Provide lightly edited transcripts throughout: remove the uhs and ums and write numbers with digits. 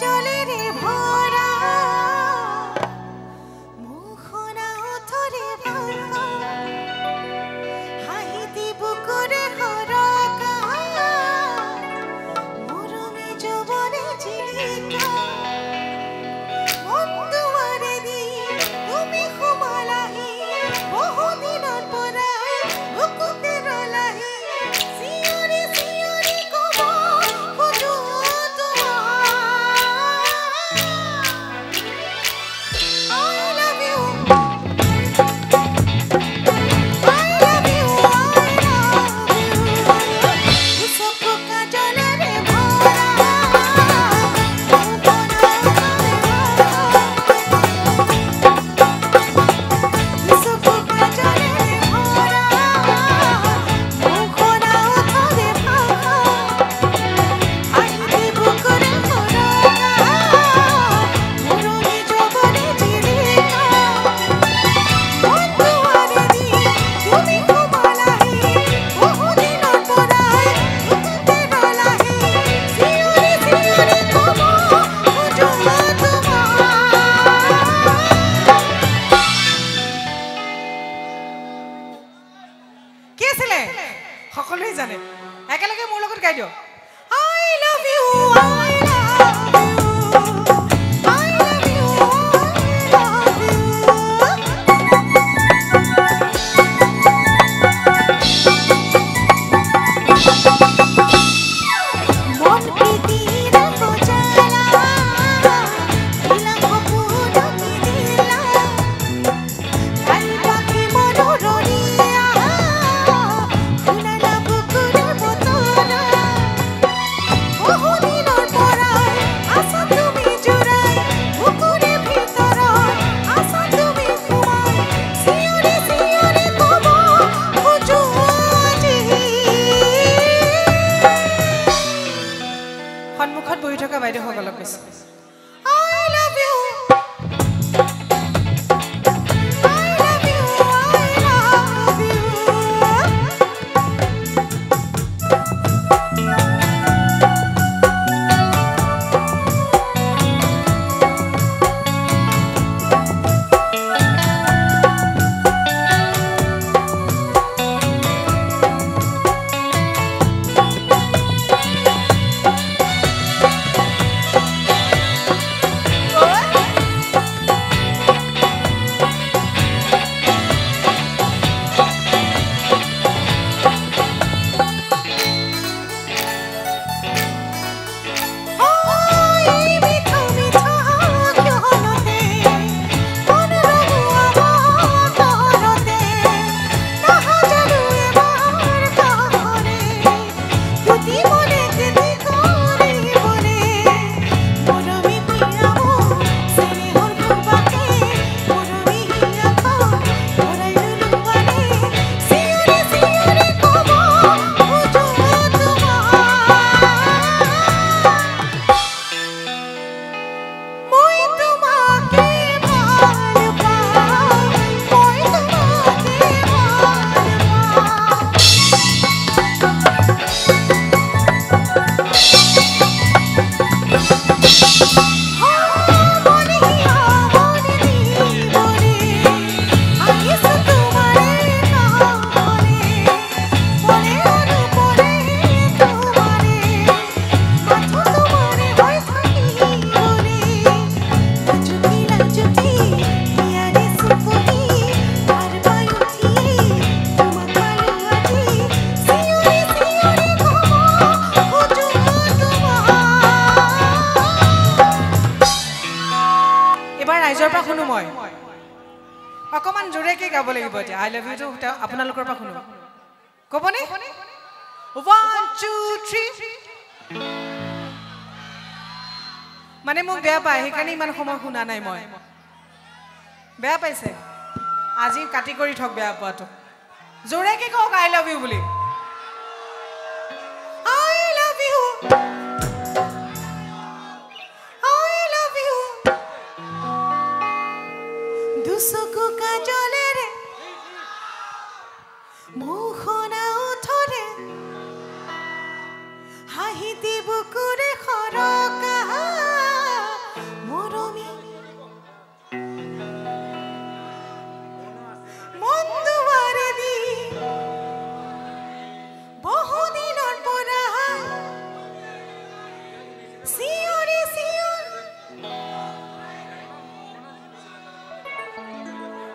কাজলেৰে ভৰা মুখনা ওঠৰে ভৰা হাহিতি বুকুৰে হৰকা মৰমে যৌবনে ঝিলিকা বন্ধুয়াৰে দি তুমি ঘুমালাহি বহুদিনৰ পৰাই বুকুতে ৰলাহি চিঞৰি চিঞৰি কব খোজো সকলোৱে জানে একেলগে মোৰ লগত গাই দিও I love you I love you মন প্রীতির খোঁজালা দিলা কপুর দিলা কাল পাখি মনোরণিয়া সন্মুখত বহি থকা বাইদেউসকলক কৈছে I love you I love you I love you অকমান জোৰেকে গাব লাগিব এতিয়া I love you তো আপোনালোকৰ পৰা শুনো কবনে 1 2 3 মানে মোক বেয়া পায় সেইকাৰণে ইমান সময় শুনা নাই মই বেয়া পাইছে আজি কাটি কৰি ঠক বেয়া পোৱাটো জোৰেকে কওক I love you বুলি I love you দুচকু কাজলেৰে মুখনা ওঠৰে হাঁহিতি বুকুৰে খৰকা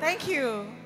Thank you.